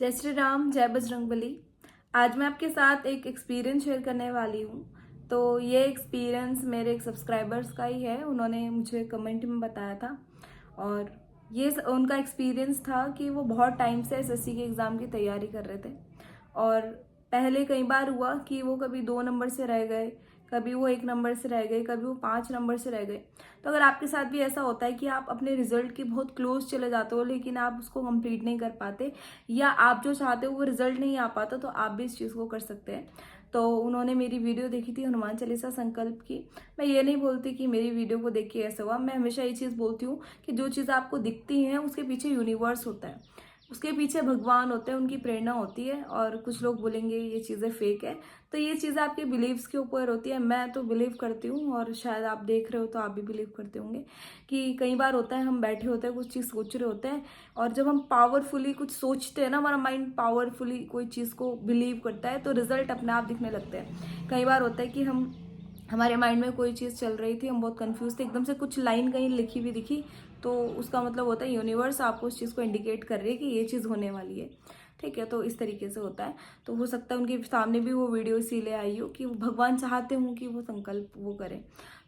जय श्री राम, जय बजरंगबली। आज मैं आपके साथ एक एक्सपीरियंस शेयर करने वाली हूँ। तो ये एक्सपीरियंस मेरे एक सब्सक्राइबर्स का ही है, उन्होंने मुझे कमेंट में बताया था। और ये उनका एक्सपीरियंस था कि वो बहुत टाइम से एसएससी के एग्ज़ाम की तैयारी कर रहे थे। और पहले कई बार हुआ कि वो कभी 2 नंबर से रह गए, कभी वो 1 नंबर से रह गए, कभी वो 5 नंबर से रह गए। तो अगर आपके साथ भी ऐसा होता है कि आप अपने रिजल्ट के बहुत क्लोज चले जाते हो लेकिन आप उसको कंप्लीट नहीं कर पाते, या आप जो चाहते हो वो रिजल्ट नहीं आ पाता, तो आप भी इस चीज़ को कर सकते हैं। तो उन्होंने मेरी वीडियो देखी थी हनुमान चालीसा संकल्प की। मैं ये नहीं बोलती कि मेरी वीडियो को देख के ऐसा हुआ, मैं हमेशा ये चीज़ बोलती हूँ कि जो चीज़ आपको दिखती है उसके पीछे यूनिवर्स होता है, उसके पीछे भगवान होते हैं, उनकी प्रेरणा होती है। और कुछ लोग बोलेंगे ये चीज़ें फेक है, तो ये चीज़ें आपके बिलीव्स के ऊपर होती है। मैं तो बिलीव करती हूँ और शायद आप देख रहे हो तो आप भी बिलीव करते होंगे कि कई बार होता है हम बैठे होते हैं, कुछ चीज़ सोच रहे होते हैं, और जब हम पावरफुली कुछ सोचते हैं ना, हमारा माइंड पावरफुली कोई चीज़ को बिलीव करता है तो रिजल्ट अपने आप दिखने लगते हैं। कई बार होता है कि हमारे माइंड में कोई चीज़ चल रही थी, हम बहुत कंफ्यूज थे, एकदम से कुछ लाइन कहीं लिखी हुई दिखी, तो उसका मतलब होता है यूनिवर्स आपको उस चीज़ को इंडिकेट कर रही है कि ये चीज़ होने वाली है। ठीक है, तो इस तरीके से होता है। तो हो सकता है उनके सामने भी वो वीडियो इसीलिए आई हो कि भगवान चाहते हों कि वो संकल्प वो करें।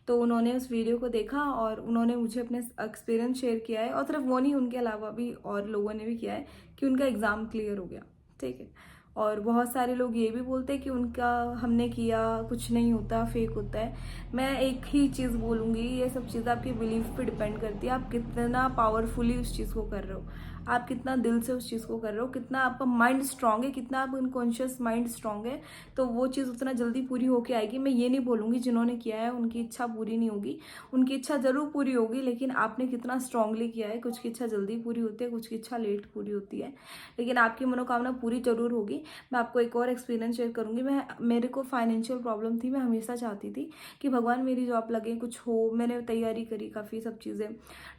तो उन्होंने उस वीडियो को देखा और उन्होंने मुझे अपने एक्सपीरियंस शेयर किया है, और सिर्फ वो नहीं, उनके अलावा भी और लोगों ने भी किया है कि उनका एग्ज़ाम क्लियर हो गया। ठीक है। और बहुत सारे लोग ये भी बोलते हैं कि उनका हमने किया कुछ नहीं होता, फेक होता है। मैं एक ही चीज़ बोलूँगी, ये सब चीज़ आपके बिलीफ पे डिपेंड करती है, आप कितना पावरफुली उस चीज़ को कर रहे हो, आप कितना दिल से उस चीज़ को कर रहे हो, कितना आपका माइंड स्ट्रांग है, कितना आपका अनकॉन्शियस माइंड स्ट्रांग है, तो वो चीज़ उतना जल्दी पूरी होके आएगी। मैं ये नहीं बोलूँगी जिन्होंने किया है उनकी इच्छा पूरी नहीं होगी, उनकी इच्छा ज़रूर पूरी होगी, लेकिन आपने कितना स्ट्रांगली किया है। कुछ की इच्छा जल्दी पूरी होती है, कुछ की इच्छा लेट पूरी होती है, लेकिन आपकी मनोकामना पूरी जरूर होगी। मैं आपको एक और एक्सपीरियंस शेयर करूंगी। मेरे को फाइनेंशियल प्रॉब्लम थी, मैं हमेशा चाहती थी कि भगवान मेरी जॉब लगे, कुछ हो। मैंने तैयारी करी काफ़ी सब चीज़ें,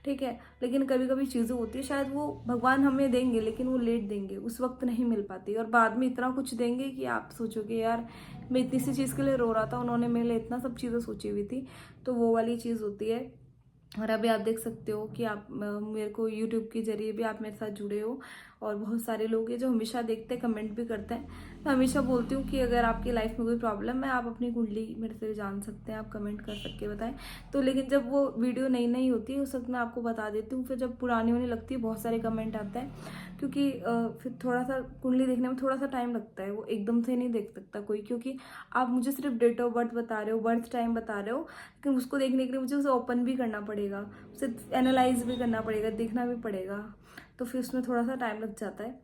ठीक है, लेकिन कभी कभी चीज़ें होती है, शायद वो भगवान हमें देंगे लेकिन वो लेट देंगे, उस वक्त नहीं मिल पाती, और बाद में इतना कुछ देंगे कि आप सोचोगे यार मैं इतनी सी चीज़ के लिए रो रहा था, उन्होंने मेरे लिए इतना सब चीज़ें सोची हुई थी। तो वो वाली चीज़ होती है। और अभी आप देख सकते हो कि आप मेरे को यूट्यूब के जरिए भी आप मेरे साथ जुड़े हो, और बहुत सारे लोग हैं जो हमेशा देखते हैं, कमेंट भी करते हैं। मैं हमेशा बोलती हूँ कि अगर आपकी लाइफ में कोई प्रॉब्लम है, आप अपनी कुंडली मेरे से जान सकते हैं, आप कमेंट कर सकते बताएं। तो लेकिन जब वो वीडियो नई नई होती है उस वक्त मैं आपको बता देती हूँ, फिर जब पुरानी होने लगती है बहुत सारे कमेंट आते हैं, क्योंकि फिर थोड़ा सा कुंडली देखने में थोड़ा सा टाइम लगता है, वो एकदम से नहीं देख सकता कोई, क्योंकि आप मुझे सिर्फ डेट ऑफ बर्थ बता रहे हो, बर्थ टाइम बता रहे हो, लेकिन उसको देखने के लिए मुझे उसे ओपन भी करना पड़ेगा, उसे एनालाइज भी करना पड़ेगा, देखना भी पड़ेगा, तो फिर उसमें थोड़ा सा टाइम लग जाता है।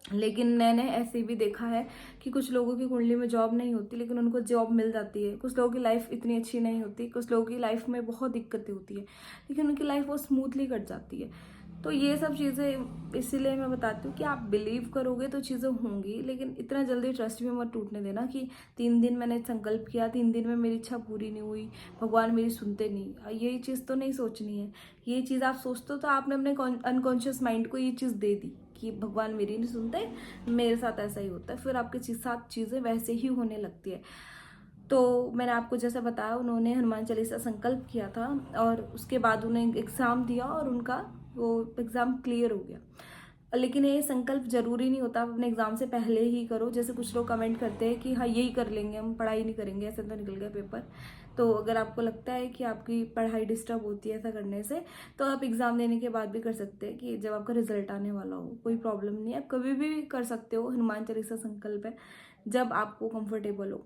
लेकिन मैंने ऐसे भी देखा है कि कुछ लोगों की कुंडली में जॉब नहीं होती लेकिन उनको जॉब मिल जाती है, कुछ लोगों की लाइफ इतनी अच्छी नहीं होती, कुछ लोगों की लाइफ में बहुत दिक्कतें होती है लेकिन उनकी लाइफ बहुत स्मूथली कट जाती है। तो ये सब चीज़ें इसीलिए मैं बताती हूँ कि आप बिलीव करोगे तो चीज़ें होंगी, लेकिन इतना जल्दी ट्रस्ट भी मत टूटने देना कि 3 दिन मैंने संकल्प किया, 3 दिन में मेरी इच्छा पूरी नहीं हुई, भगवान मेरी सुनते नहीं। ये चीज़ तो नहीं सोचनी है। ये चीज़ आप सोचते हो तो आपने अपने अनकॉन्शियस माइंड को ये चीज़ दे दी कि भगवान मेरी नहीं सुनते, मेरे साथ ऐसा ही होता है, फिर आपके साथ चीज़ें वैसे ही होने लगती है। तो मैंने आपको जैसे बताया, उन्होंने हनुमान चालीसा संकल्प किया था और उसके बाद उन्हें एग्ज़ाम दिया और उनका वो एग्ज़ाम क्लियर हो गया। लेकिन ये संकल्प जरूरी नहीं होता, आप अपने एग्ज़ाम से पहले ही करो। जैसे कुछ लोग कमेंट करते हैं कि हाँ यही कर लेंगे, हम पढ़ाई नहीं करेंगे, ऐसे तो निकल गया पेपर। तो अगर आपको लगता है कि आपकी पढ़ाई डिस्टर्ब होती है ऐसा करने से, तो आप एग्ज़ाम देने के बाद भी कर सकते हैं, कि जब आपका रिजल्ट आने वाला हो, कोई प्रॉब्लम नहीं है, आप कभी भी कर सकते हो। हनुमान चालीसा संकल्प है, जब आपको कंफर्टेबल हो।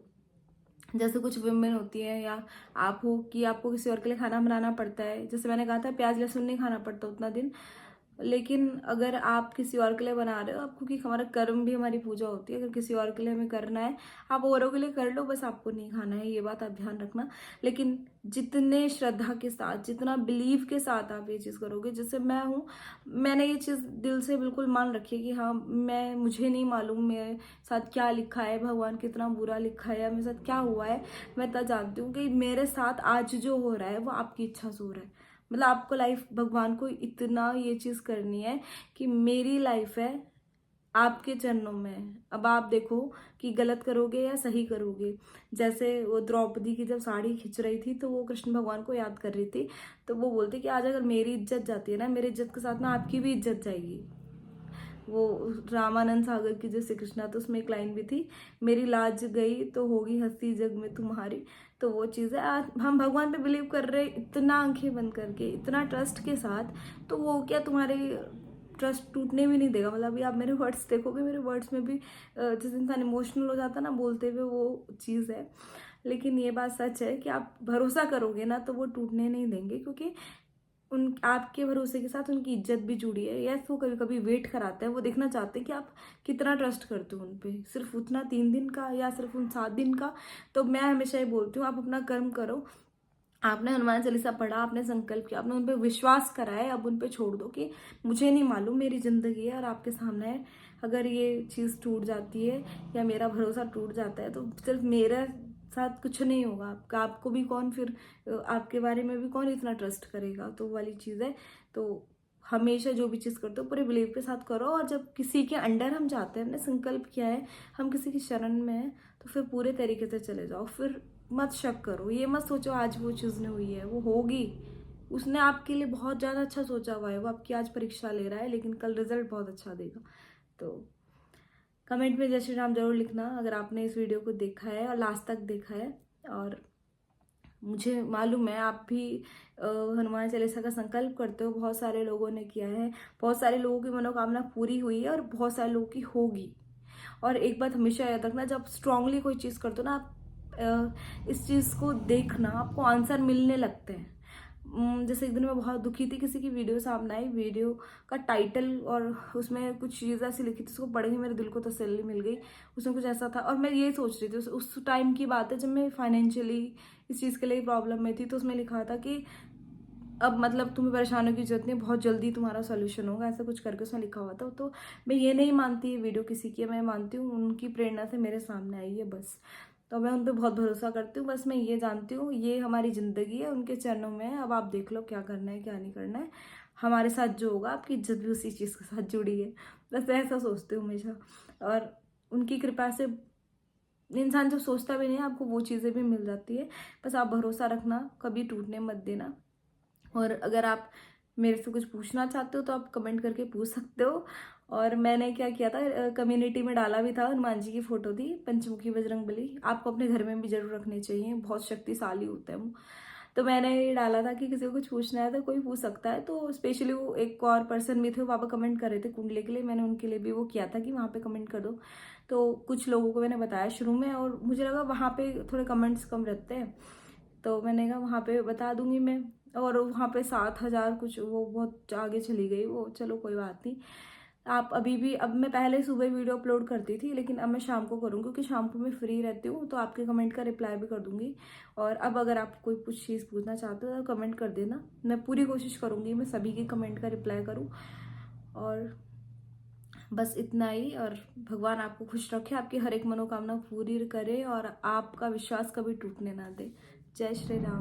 जैसे कुछ विमेन होती है, या आप हो कि आपको किसी और के लिए खाना बनाना पड़ता है, जैसे मैंने कहा था प्याज लहसुन नहीं खाना पड़ता उतना दिन, लेकिन अगर आप किसी और के लिए बना रहे हो, आपको, कि हमारा कर्म भी हमारी पूजा होती है, अगर किसी और के लिए हमें करना है, आप औरों के लिए कर लो, बस आपको नहीं खाना है, ये बात आप ध्यान रखना। लेकिन जितने श्रद्धा के साथ, जितना बिलीव के साथ आप ये चीज़ करोगे, जैसे मैं हूँ, मैंने ये चीज़ दिल से बिल्कुल मान रखी है कि हाँ, मुझे नहीं मालूम मेरे साथ क्या लिखा है, भगवान कितना बुरा लिखा है या मेरे साथ क्या हुआ है, मैं तब जानती हूँ कि मेरे साथ आज जो हो रहा है वो आपकी इच्छा से हो रहा है। मतलब आपको लाइफ, भगवान को इतना ये चीज़ करनी है कि मेरी लाइफ है आपके चरणों में है। अब आप देखो कि गलत करोगे या सही करोगे। जैसे वो द्रौपदी की जब साड़ी खिंच रही थी तो वो कृष्ण भगवान को याद कर रही थी, तो वो बोलती कि आज अगर मेरी इज्जत जाती है ना, मेरी इज्जत के साथ ना आपकी भी इज्जत जाएगी। वो रामानंद सागर की जो श्री कृष्णा, तो उसमें एक लाइन भी थी, मेरी लाज गई तो होगी हंसी जग में तुम्हारी। तो वो चीज़ है, आज हम भगवान पे बिलीव कर रहे इतना आंखें बंद करके, इतना ट्रस्ट के साथ, तो वो क्या तुम्हारे ट्रस्ट टूटने भी नहीं देगा। मतलब अभी आप मेरे वर्ड्स देखोगे, मेरे वर्ड्स में भी जिस इंसान इमोशनल हो जाता है ना बोलते हुए, वो चीज़ है। लेकिन ये बात सच है कि आप भरोसा करोगे ना तो वो टूटने नहीं देंगे, क्योंकि उन आपके भरोसे के साथ उनकी इज्जत भी जुड़ी है। यस, वो कभी कभी वेट कराते हैं, वो देखना चाहते हैं कि आप कितना ट्रस्ट करते हो उन पे, सिर्फ उतना 3 दिन का या सिर्फ उन 7 दिन का। तो मैं हमेशा ये बोलती हूँ, आप अपना कर्म करो। आपने हनुमान चालीसा पढ़ा, आपने संकल्प किया, आपने उन पे विश्वास करा है, अब उन पे छोड़ दो कि मुझे नहीं मालूम, मेरी जिंदगी है और आपके सामने है। अगर ये चीज़ टूट जाती है या मेरा भरोसा टूट जाता है, तो सिर्फ मेरे साथ कुछ नहीं होगा, आपका आपको भी कौन फिर आपके बारे में भी कौन इतना ट्रस्ट करेगा। तो वो वाली चीज़ है। तो हमेशा जो भी चीज़ करते हो पूरे बिलीव के साथ करो, और जब किसी के अंडर हम जाते हैं, हमने संकल्प किया है, हम किसी की शरण में है, तो फिर पूरे तरीके से चले जाओ। फिर मत शक करो, ये मत सोचो आज वो चीज़ नहीं हुई है, वो होगी। उसने आपके लिए बहुत ज़्यादा अच्छा सोचा हुआ है, वो आपकी आज परीक्षा ले रहा है, लेकिन कल रिजल्ट बहुत अच्छा देगा। तो कमेंट में जय श्री राम जरूर लिखना अगर आपने इस वीडियो को देखा है और लास्ट तक देखा है। और मुझे मालूम है आप भी हनुमान चालीसा का संकल्प करते हो, बहुत सारे लोगों ने किया है, बहुत सारे लोगों की मनोकामना पूरी हुई है और बहुत सारे लोगों की होगी। और एक बात हमेशा याद रखना, जब स्ट्रांगली कोई चीज़ करते हो ना आप, इस चीज़ को देखना, आपको आंसर मिलने लगते हैं। जैसे एक दिन मैं बहुत दुखी थी, किसी की वीडियो सामने आई, वीडियो का टाइटल और उसमें कुछ चीज़ ऐसी लिखी थी, उसको पढ़ के मेरे दिल को तसल्ली मिल गई। उसमें कुछ ऐसा था, और मैं ये सोच रही थी, उस टाइम की बात है जब मैं फाइनेंशियली इस चीज़ के लिए प्रॉब्लम में थी। तो उसमें लिखा था कि अब मतलब तुम्हें परेशानी की जरूरत नहीं, बहुत जल्दी तुम्हारा सोल्यूशन होगा, ऐसा कुछ करके उसमें लिखा हुआ था। तो मैं ये नहीं मानती ये वीडियो किसी की है, मैं मानती हूँ उनकी प्रेरणा से मेरे सामने आई है बस। तो मैं उन पर बहुत भरोसा करती हूँ। बस मैं ये जानती हूँ ये हमारी ज़िंदगी है, उनके चरणों में है, अब आप देख लो क्या करना है क्या नहीं करना है। हमारे साथ जो होगा, आपकी इज्जत भी उसी चीज़ के साथ जुड़ी है। बस ऐसा सोचती हूँ हमेशा। और उनकी कृपा से इंसान जब सोचता भी नहीं है, आपको वो चीज़ें भी मिल जाती है। बस आप भरोसा रखना, कभी टूटने मत देना। और अगर आप मेरे से कुछ पूछना चाहते हो तो आप कमेंट करके पूछ सकते हो। और मैंने क्या किया था, कम्युनिटी में डाला भी था, हनुमान जी की फोटो थी, पंचमुखी बजरंगबली, आपको अपने घर में भी जरूर रखने चाहिए, बहुत शक्तिशाली होते हैं वो। तो मैंने ये डाला था कि किसी को कुछ पूछना है तो कोई पूछ सकता है। तो स्पेशली वो एक और पर्सन भी थे, वो पापा कमेंट कर रहे थे कुंडली के लिए, मैंने उनके लिए भी वो किया था कि वहाँ पे कमेंट कर दो। तो कुछ लोगों को मैंने बताया शुरू में, और मुझे लगा वहाँ पे थोड़े कमेंट्स कम रहते हैं, तो मैंने कहा वहाँ पे बता दूंगी मैं। और वहाँ पे 7,000 कुछ, वो बहुत आगे चली गई वो, चलो कोई बात नहीं। आप अभी भी, अब मैं पहले सुबह वीडियो अपलोड करती थी, लेकिन अब मैं शाम को करूँगी, क्योंकि शाम को मैं फ्री रहती हूँ, तो आपके कमेंट का रिप्लाई भी कर दूंगी। और अब अगर आप कोई कुछ चीज़ पूछना चाहते हो तो कमेंट कर देना, मैं पूरी कोशिश करूँगी मैं सभी की कमेंट का रिप्लाई करूँ। और बस इतना ही। और भगवान आपको खुश रखे, आपकी हर एक मनोकामना पूरी करे और आपका विश्वास कभी टूटने ना दे। जय श्री राम।